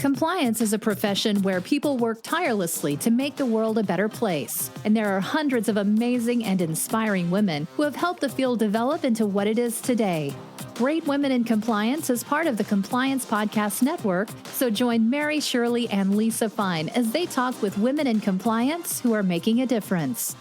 Compliance is a profession where people work tirelessly to make the world a better place. And there are hundreds of amazing and inspiring women who have helped the field develop into what it is today. Great Women in Compliance is part of the Compliance Podcast Network, so join Mary Shirley and Lisa Fine as they talk with women in compliance who are making a difference.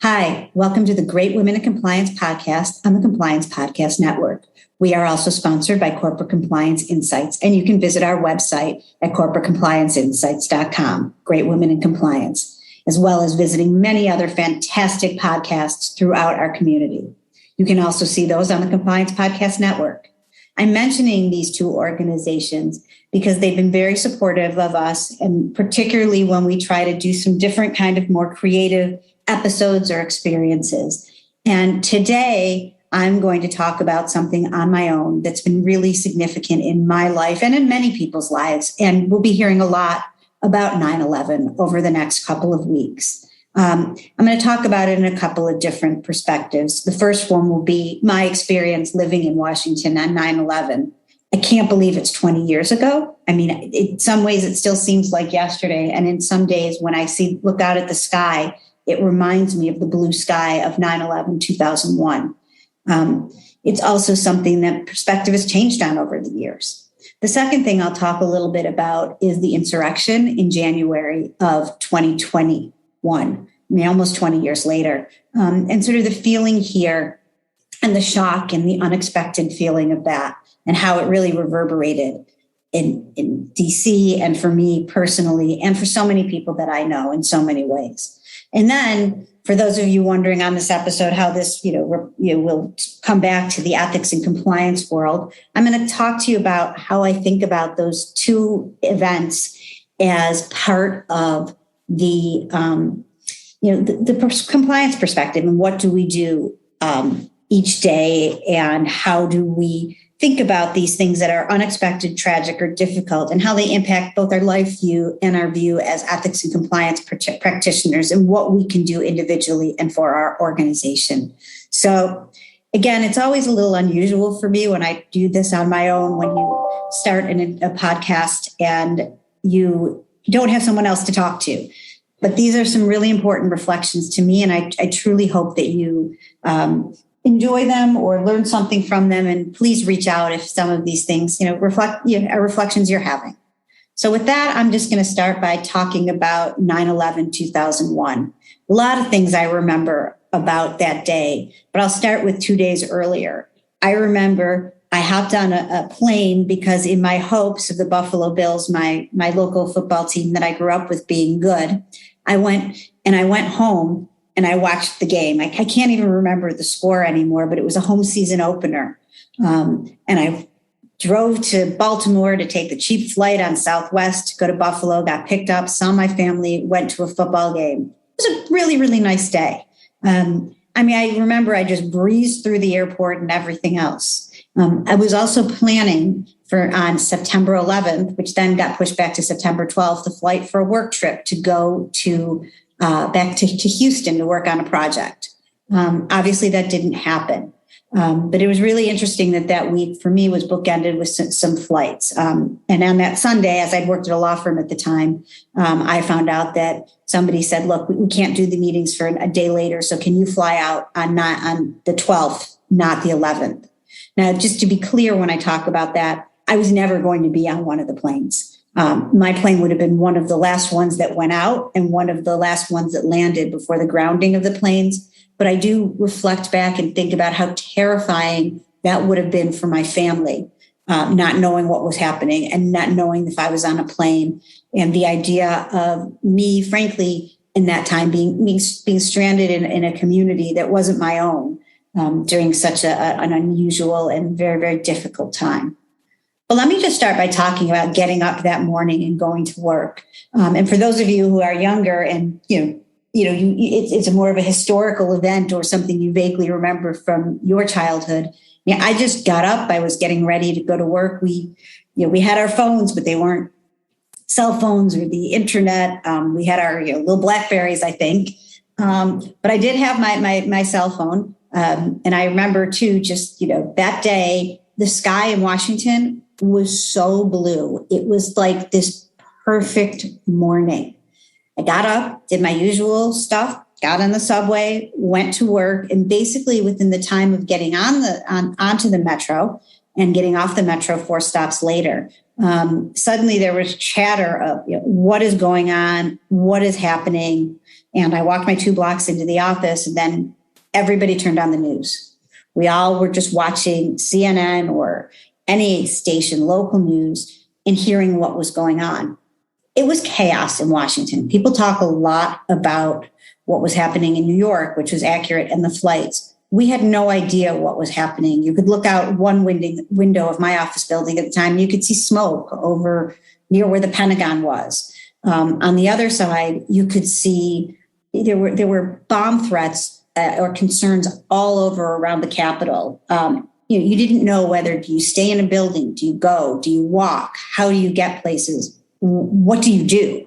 Hi, welcome to the Great Women in Compliance podcast on the Compliance Podcast Network. We are also sponsored by Corporate Compliance Insights, and you can visit our website at corporatecomplianceinsights.com, Great Women in Compliance, as well as visiting many other fantastic podcasts throughout our community. You can also see those on the Compliance Podcast Network. I'm mentioning these two organizations because they've been very supportive of us, and particularly when we try to do some different kind of more creative episodes or experiences. And today, I'm going to talk about something on my own that's been really significant in my life and in many people's lives. And we'll be hearing a lot about 9/11 over the next couple of weeks. I'm going to talk about it in a couple of different perspectives. The first one will be my experience living in Washington on 9/11. I can't believe it's 20 years ago. I mean, in some ways, it still seems like yesterday. And in some days, when I look out at the sky, it reminds me of the blue sky of 9/11, 2001. It's also something that perspective has changed on over the years. The second thing I'll talk a little bit about is the insurrection in January of 2021, almost 20 years later, and sort of the feeling here and the shock and the unexpected feeling of that and how it really reverberated in DC and for me personally and for so many people that I know in so many ways. And then for those of you wondering on this episode how this, will come back to the ethics and compliance world, I'm going to talk to you about how I think about those two events as part of the, the compliance perspective and what do we do each day and how do we think about these things that are unexpected, tragic, or difficult, and how they impact both our life view and our view as ethics and compliance practitioners and what we can do individually and for our organization. So again, it's always a little unusual for me when I do this on my own, when you start a podcast and you don't have someone else to talk to. But these are some really important reflections to me, and I truly hope that you enjoy them or learn something from them. And please reach out if some of these things, are reflections you're having. So with that, I'm just going to start by talking about 9/11, 2001. A lot of things I remember about that day, but I'll start with 2 days earlier. I remember I hopped on a plane because in my hopes of the Buffalo Bills, my local football team that I grew up with being good, I went home and I watched the game. I can't even remember the score anymore, but it was a home season opener. And I drove to Baltimore to take the cheap flight on Southwest to go to Buffalo, got picked up, saw my family, went to a football game. It was a really, really nice day. I remember I just breezed through the airport and everything else. I was also planning on September 11th, which then got pushed back to September 12th, the flight for a work trip to go to back to Houston to work on a project. Obviously, that didn't happen. But it was really interesting that week for me was bookended with some flights. And on that Sunday, as I'd worked at a law firm at the time, I found out that somebody said, look, we can't do the meetings for a day later. So can you fly out on the 12th, not the 11th? Now, just to be clear, when I talk about that, I was never going to be on one of the planes. My plane would have been one of the last ones that went out and one of the last ones that landed before the grounding of the planes. But I do reflect back and think about how terrifying that would have been for my family, not knowing what was happening and not knowing if I was on a plane. And the idea of me, frankly, in that time being stranded in a community that wasn't my own during such an unusual and very, very difficult time. Well, let me just start by talking about getting up that morning and going to work. And for those of you who are younger and, it's a more of a historical event or something you vaguely remember from your childhood. Yeah, I just got up. I was getting ready to go to work. We had our phones, but they weren't cell phones or the internet. We had our little Blackberries, I think. But I did have my cell phone. And I remember too, just, that day, the sky in Washington was so blue. It was like this perfect morning. I got up, did my usual stuff, got on the subway, went to work, and basically within the time of getting onto the metro and getting off the metro 4 stops later, suddenly there was chatter of what is going on, what is happening. And I walked my 2 blocks into the office, and then everybody turned on the news. We all were just watching CNN or any station, local news, and hearing what was going on. It was chaos in Washington. People talk a lot about what was happening in New York, which was accurate, and the flights. We had no idea what was happening. You could look out one window of my office building at the time, and you could see smoke over near where the Pentagon was. On the other side, you could see there were bomb threats or concerns all over around the Capitol. You didn't know whether do you stay in a building, do you go, do you walk, how do you get places, what do you do?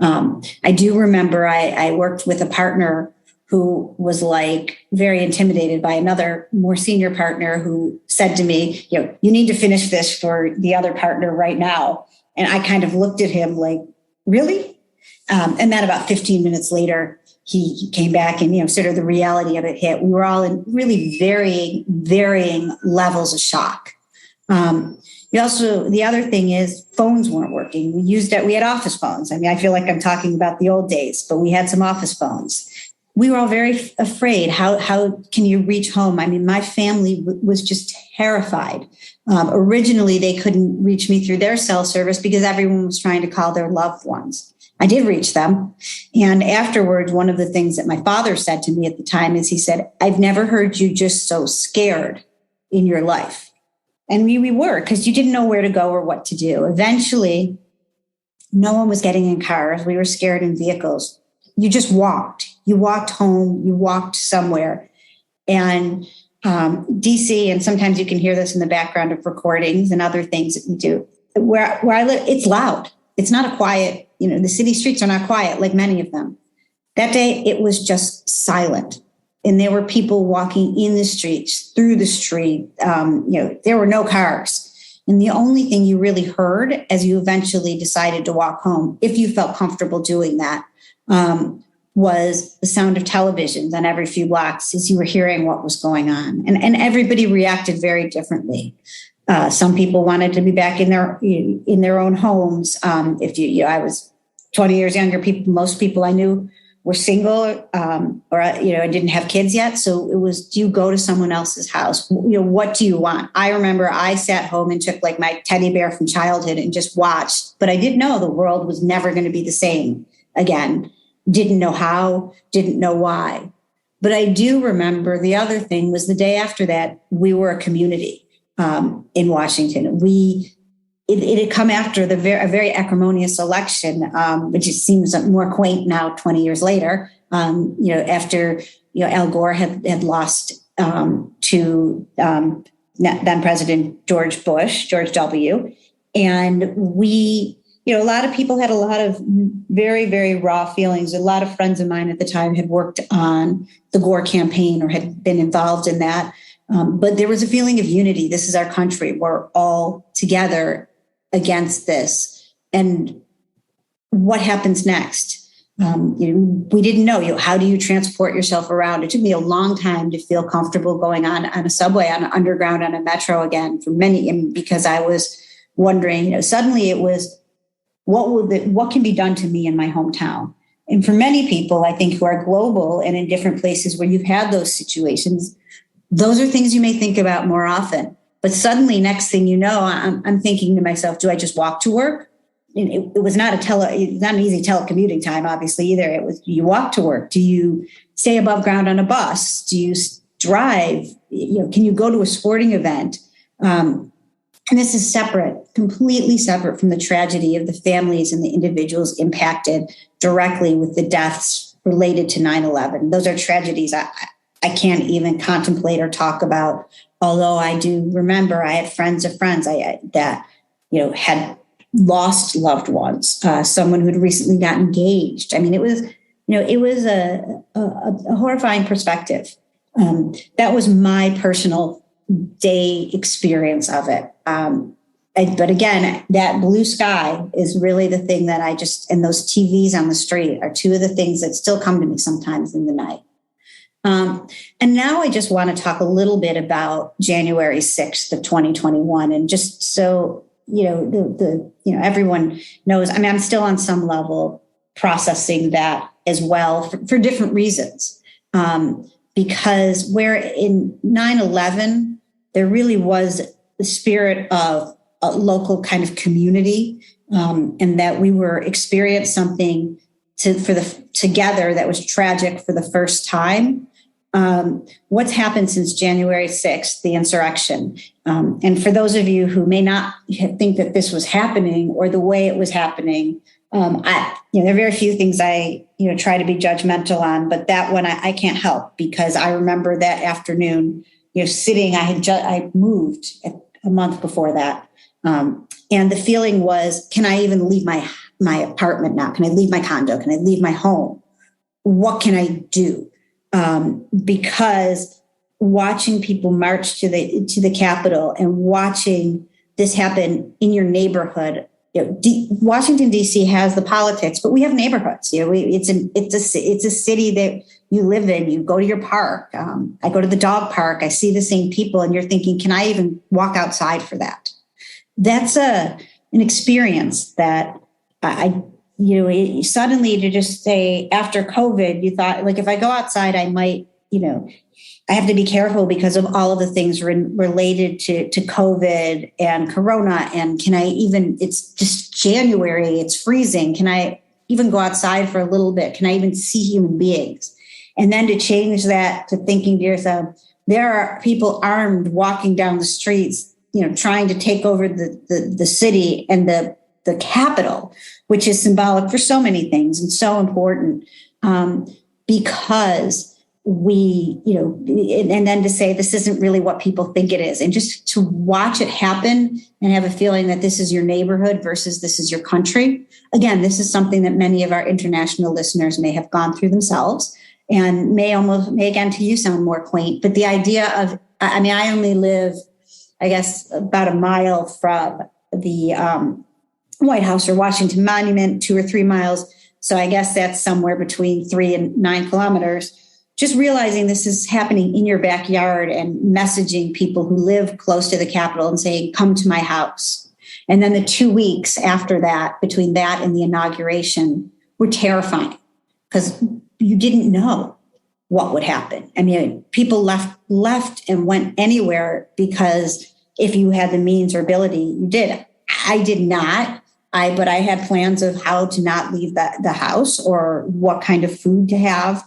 I do remember I worked with a partner who was like very intimidated by another more senior partner who said to me, you need to finish this for the other partner right now. And I kind of looked at him like, really? And then about 15 minutes later, he came back and, sort of the reality of it hit. We were all in really varying levels of shock. The other thing is phones weren't working. We had office phones. I mean, I feel like I'm talking about the old days, but we had some office phones. We were all very afraid. How can you reach home? I mean, my family was just terrified. Originally, they couldn't reach me through their cell service because everyone was trying to call their loved ones. I did reach them. And afterwards, one of the things that my father said to me at the time is he said, I've never heard you just so scared in your life. And we were, because you didn't know where to go or what to do. Eventually, no one was getting in cars. We were scared in vehicles. You just walked. You walked home. You walked somewhere. And DC, and sometimes you can hear this in the background of recordings and other things that we do. Where I live, it's loud. It's not a quiet, the city streets are not quiet like many of them. That day, it was just silent. And there were people walking in the streets, through the street. There were no cars. And the only thing you really heard as you eventually decided to walk home, if you felt comfortable doing that, was the sound of televisions on every few blocks as you were hearing what was going on. And everybody reacted very differently. Some people wanted to be back in their own homes. I was 20 years younger. Most people I knew were single, or I didn't have kids yet. So it was, do you go to someone else's house? What do you want? I remember I sat home and took like my teddy bear from childhood and just watched. But I did know the world was never going to be the same again. Didn't know how, didn't know why. But I do remember the other thing was the day after that, we were a community in Washington. It had come after a very acrimonious election, which it seems more quaint now, 20 years later. After Al Gore had lost to then President George W. And we, a lot of people had a lot of very, very raw feelings. A lot of friends of mine at the time had worked on the Gore campaign or had been involved in that. But there was a feeling of unity. This is our country. We're all together against this. And what happens next? We didn't know, how do you transport yourself around? It took me a long time to feel comfortable going on a subway, on an underground, on a metro again because I was wondering, suddenly it was, what can be done to me in my hometown? And for many people, I think, who are global and in different places where you've had those situations, those are things you may think about more often. But suddenly, next thing you know, I'm thinking to myself, do I just walk to work? And it was not not an easy telecommuting time, obviously, either. It was, do you walk to work? Do you stay above ground on a bus? Do you drive? Can you go to a sporting event? And this is completely separate from the tragedy of the families and the individuals impacted directly with the deaths related to 9/11. Those are tragedies I can't even contemplate or talk about. Although I do remember I had friends of friends that had lost loved ones. Someone who'd recently got engaged. I mean, it was a horrifying perspective. That was my personal day experience of it. But again, that blue sky is really the thing that and those TVs on the street are two of the things that still come to me sometimes in the night. And now I just want to talk a little bit about January 6th of 2021. And just so, everyone knows, I mean, I'm still on some level processing that as well for different reasons. Because where in 9/11, there really was the spirit of a local kind of community, and that we were experiencing something together that was tragic for the first time. What's happened since January 6th, the insurrection? And for those of you who may not think that this was happening or the way it was happening, there are very few things I try to be judgmental on, but that one I can't help, because I remember that afternoon, sitting. I moved a month before that. And the feeling was, can I even leave my apartment now? Can I leave my condo? Can I leave my home? What can I do? Because watching people march to the Capitol and watching this happen in your neighborhood, Washington D.C. has the politics, but we have neighborhoods. It's a city that you live in. You go to your park. I go to the dog park. I see the same people, and you're thinking, can I even walk outside for that? That's an experience that suddenly, to just say after COVID, you thought, like, if I go outside, I might, I have to be careful because of all of the things related to COVID and Corona. And it's just January, it's freezing. Can I even go outside for a little bit? Can I even see human beings? And then to change that to thinking to yourself, there are people armed walking down the streets, trying to take over the city and the Capitol, which is symbolic for so many things and so important, because and then to say this isn't really what people think it is, and just to watch it happen and have a feeling that this is your neighborhood versus this is your country. Again, this is something that many of our international listeners may have gone through themselves and may again to you sound more quaint, but the idea of, I only live, I guess, about a mile from the White House or Washington Monument, 2 or 3 miles. So I guess that's somewhere between 3 and 9 kilometers. Just realizing this is happening in your backyard and messaging people who live close to the Capitol and saying, come to my house. And then the 2 weeks after that, between that and the inauguration, were terrifying because you didn't know what would happen. I mean, people left and went anywhere because if you had the means or ability, you did. I did not. But I had plans of how to not leave the house or what kind of food to have.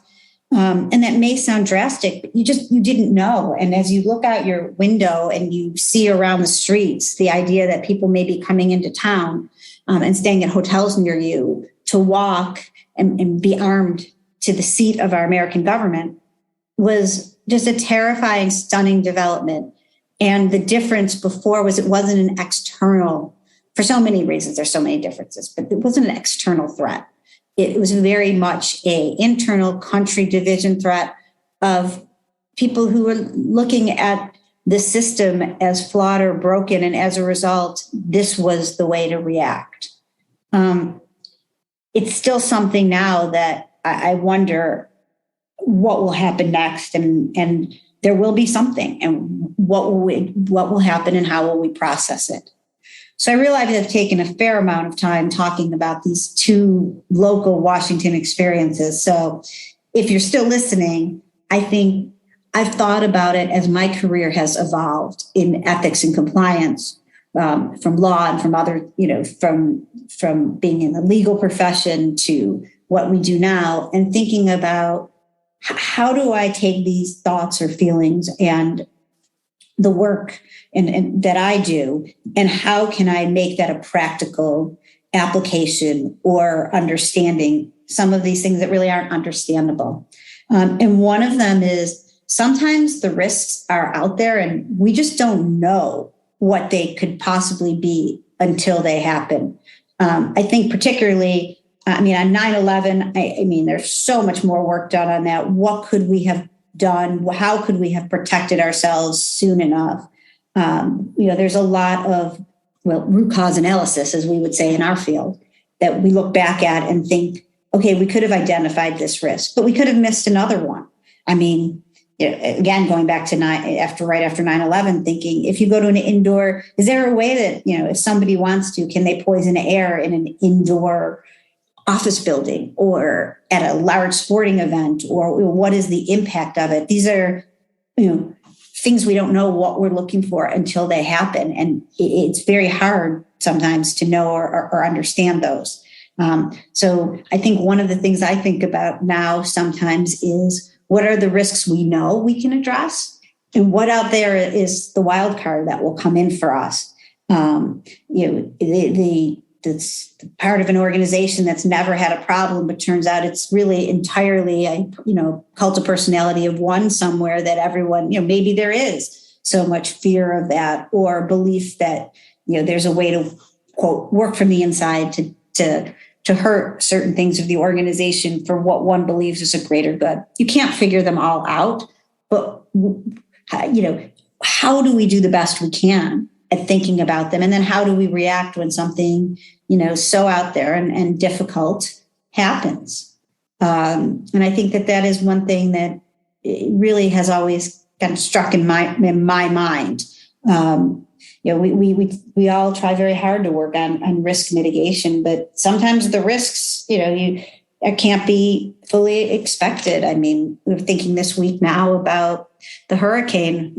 And that may sound drastic, but you didn't know. And as you look out your window and you see around the streets, the idea that people may be coming into town and staying at hotels near you to walk and be armed to the seat of our American government was just a terrifying, stunning development. And the difference before was it wasn't an external, for so many reasons, there's so many differences, but it wasn't an external threat. It was very much a internal country division threat of people who were looking at the system as flawed or broken. And as a result, this was the way to react. It's still something now that I wonder what will happen next. And there will be something. And what will happen and how will we process it? So I realize I've taken a fair amount of time talking about these two local Washington experiences. So if you're still listening, I think I've thought about it as my career has evolved in ethics and compliance, from law and from other, from being in the legal profession to what we do now, and thinking about how do I take these thoughts or feelings and the work and that I do, and how can I make that a practical application or understanding some of these things that really aren't understandable. And one of them is sometimes the risks are out there and we just don't know what they could possibly be until they happen. I think particularly, on 9/11, there's so much more work done on that. What could we have done? How could we have protected ourselves soon enough? There's a lot of root cause analysis, as we would say in our field, that we look back at and think, okay, we could have identified this risk, but we could have missed another one. I mean, again, going back to right after 9/11, thinking if you go to an indoor, is there a way that, if somebody wants to, can they poison air in an indoor office building or at a large sporting event, or what is the impact of it? These are, things we don't know what we're looking for until they happen. And it's very hard sometimes to know or understand those. So I think one of the things I think about now sometimes is, what are the risks we know we can address? And what out there is the wild card that will come in for us? It's part of an organization that's never had a problem, but turns out it's really entirely a, cult of personality of one somewhere, that everyone, maybe there is so much fear of that, or belief that, there's a way to, quote, work from the inside to hurt certain things of the organization for what one believes is a greater good. You can't figure them all out, but, how do we do the best we can at thinking about them? And then how do we react when something, so out there and difficult happens? And I think that is one thing that really has always kind of struck in my mind. We all try very hard to work on risk mitigation, but sometimes the risks, it can't be fully expected. I mean, we're thinking this week now about the hurricane.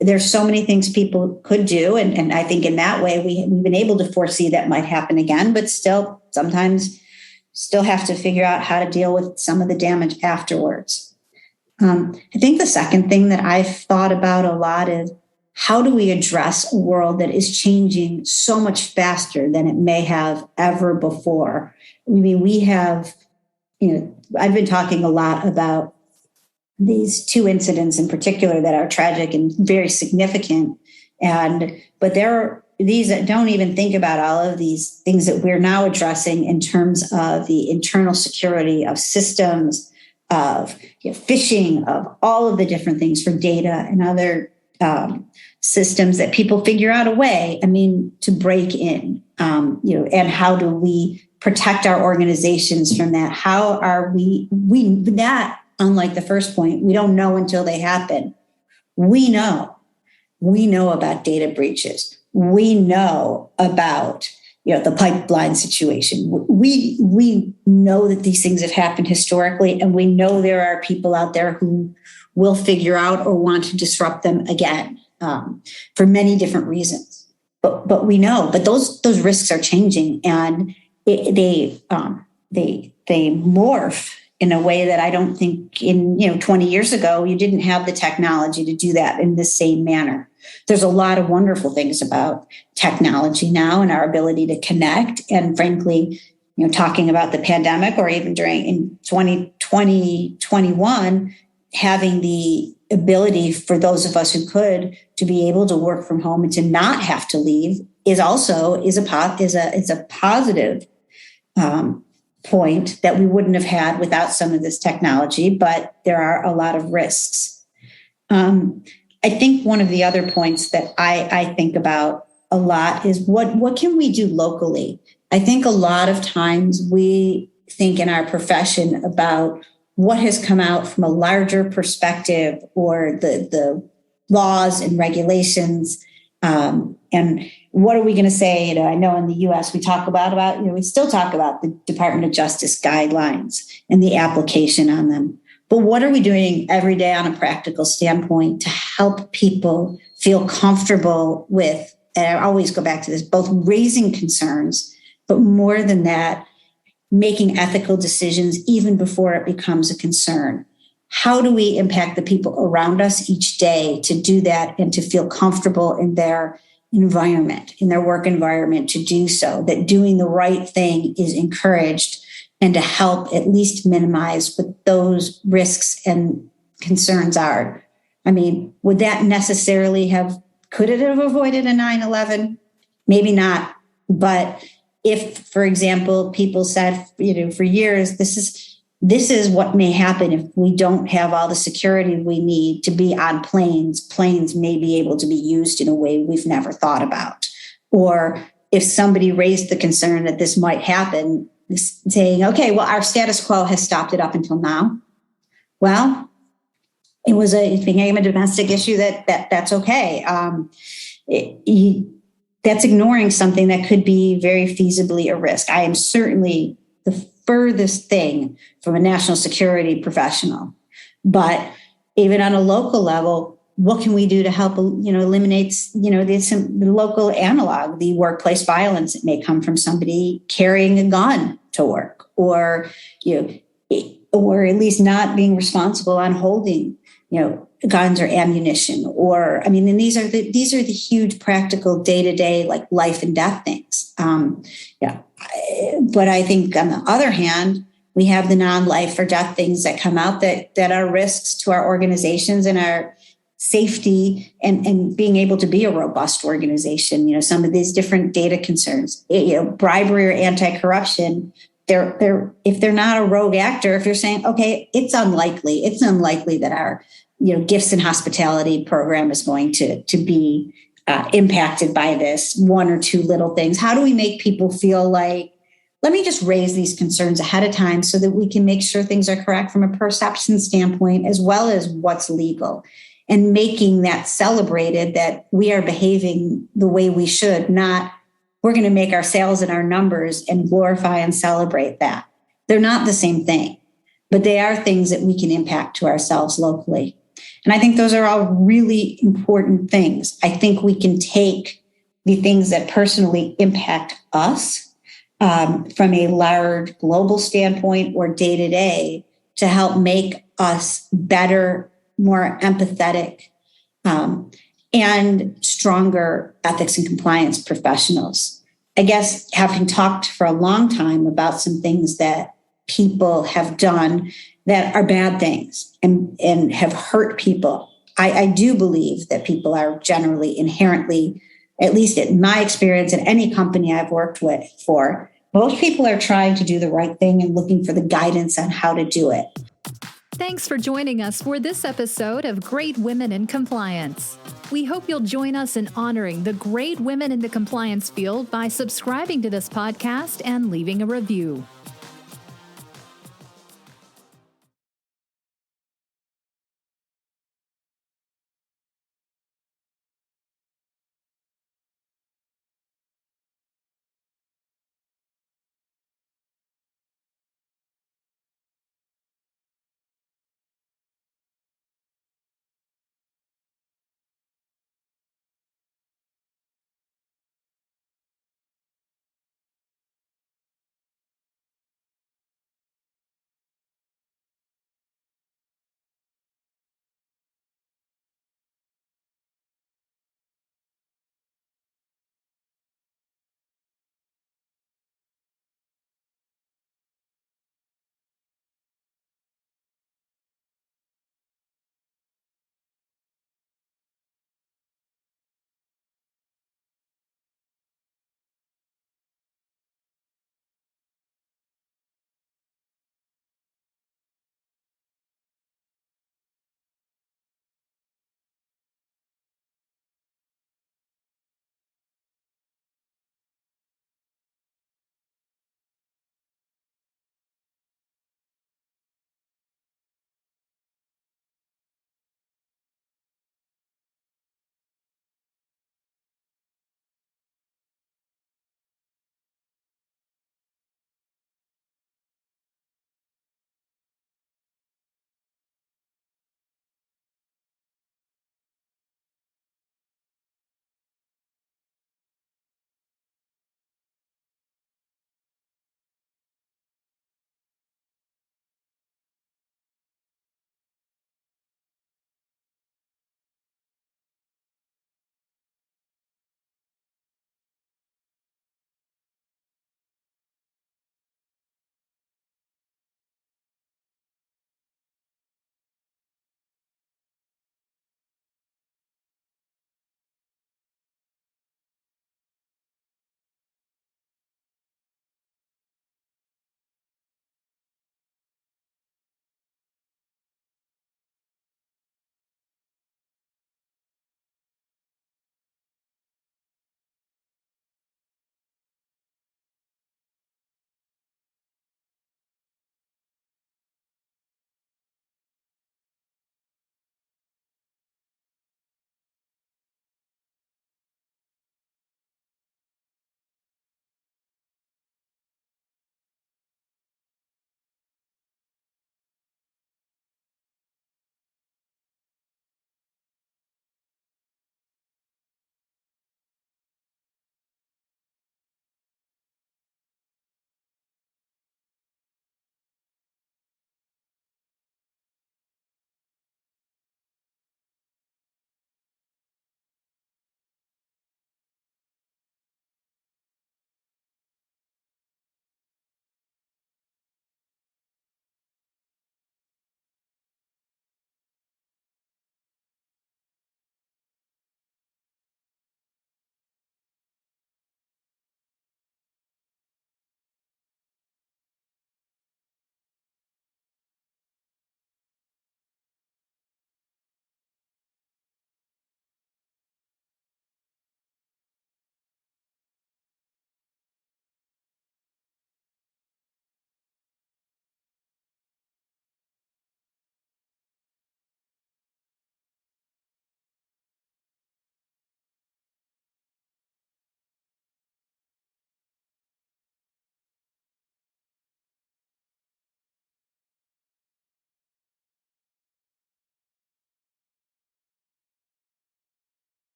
There's so many things people could do. And I think in that way, we've been able to foresee that might happen again, but sometimes have to figure out how to deal with some of the damage afterwards. I think the second thing that I've thought about a lot is, how do we address a world that is changing so much faster than it may have ever before? I mean, we have, I've been talking a lot about these two incidents in particular that are tragic and very significant. But there are these that don't even think about all of these things that we're now addressing in terms of the internal security of systems, of phishing, of all of the different things for data and other systems that people figure out a way, to break in, and how do we protect our organizations from that? How are we that, unlike the first point, we don't know until they happen. We know about data breaches. We know about, the pipeline situation. We know that these things have happened historically, and we know there are people out there who will figure out or want to disrupt them again, for many different reasons. But we know, but those risks are changing, and they morph in a way that I don't think 20 years ago, you didn't have the technology to do that in the same manner. There's a lot of wonderful things about technology now and our ability to connect. And frankly, talking about the pandemic, or even in 2021, having the ability for those of us who could to be able to work from home and to not have to leave is a positive point that we wouldn't have had without some of this technology. But there are a lot of risks. I think one of the other points that I think about a lot is what can we do locally? I think a lot of times we think in our profession about what has come out from a larger perspective, or the laws and regulations, and what are we going to say? I know in the U.S. we talk about we still talk about the Department of Justice guidelines and the application on them. But what are we doing every day on a practical standpoint to help people feel comfortable with? And I always go back to this: both raising concerns, but more than that, making ethical decisions even before it becomes a concern. How do we impact the people around us each day to do that and to feel comfortable in their environment, in their work environment, to do so, that doing the right thing is encouraged, and to help at least minimize what those risks and concerns are? Would that necessarily could it have avoided a 9/11? Maybe not. But if, for example, people said, for years, this is what may happen if we don't have all the security we need to be on planes may be able to be used in a way we've never thought about. Or if somebody raised the concern that this might happen, saying, okay, well, our status quo has stopped it up until now. Well, it became a domestic issue that's okay. That's ignoring something that could be very feasibly a risk. I am certainly the furthest thing from a national security professional, but even on a local level, what can we do to help, eliminate, the local analog, the workplace violence that may come from somebody carrying a gun to work, or, or at least not being responsible on holding, guns or ammunition, or, and these are the huge practical day-to-day, like life and death things. But I think on the other hand, we have the non-life or death things that come out that are risks to our organizations and our safety and being able to be a robust organization. Some of these different data concerns, bribery or anti-corruption, if they're not a rogue actor, if you're saying, okay, it's unlikely that our gifts and hospitality program is going to be impacted by this one or two little things. How do we make people feel like, let me just raise these concerns ahead of time so that we can make sure things are correct from a perception standpoint, as well as what's legal, and making that celebrated, that we are behaving the way we should, not we're going to make our sales and our numbers and glorify and celebrate that. They're not the same thing, but they are things that we can impact to ourselves locally. And I think those are all really important things. I think we can take the things that personally impact us from a large global standpoint or day to day to help make us better, more empathetic, and stronger ethics and compliance professionals. I guess having talked for a long time about some things that people have done that are bad things and have hurt people, I do believe that people are generally inherently, at least in my experience, in any company I've worked with for, most people are trying to do the right thing and looking for the guidance on how to do it. Thanks for joining us for this episode of Great Women in Compliance. We hope you'll join us in honoring the great women in the compliance field by subscribing to this podcast and leaving a review.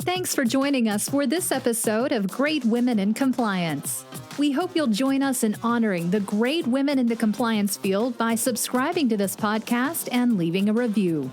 Thanks for joining us for this episode of Great Women in Compliance. We hope you'll join us in honoring the great women in the compliance field by subscribing to this podcast and leaving a review.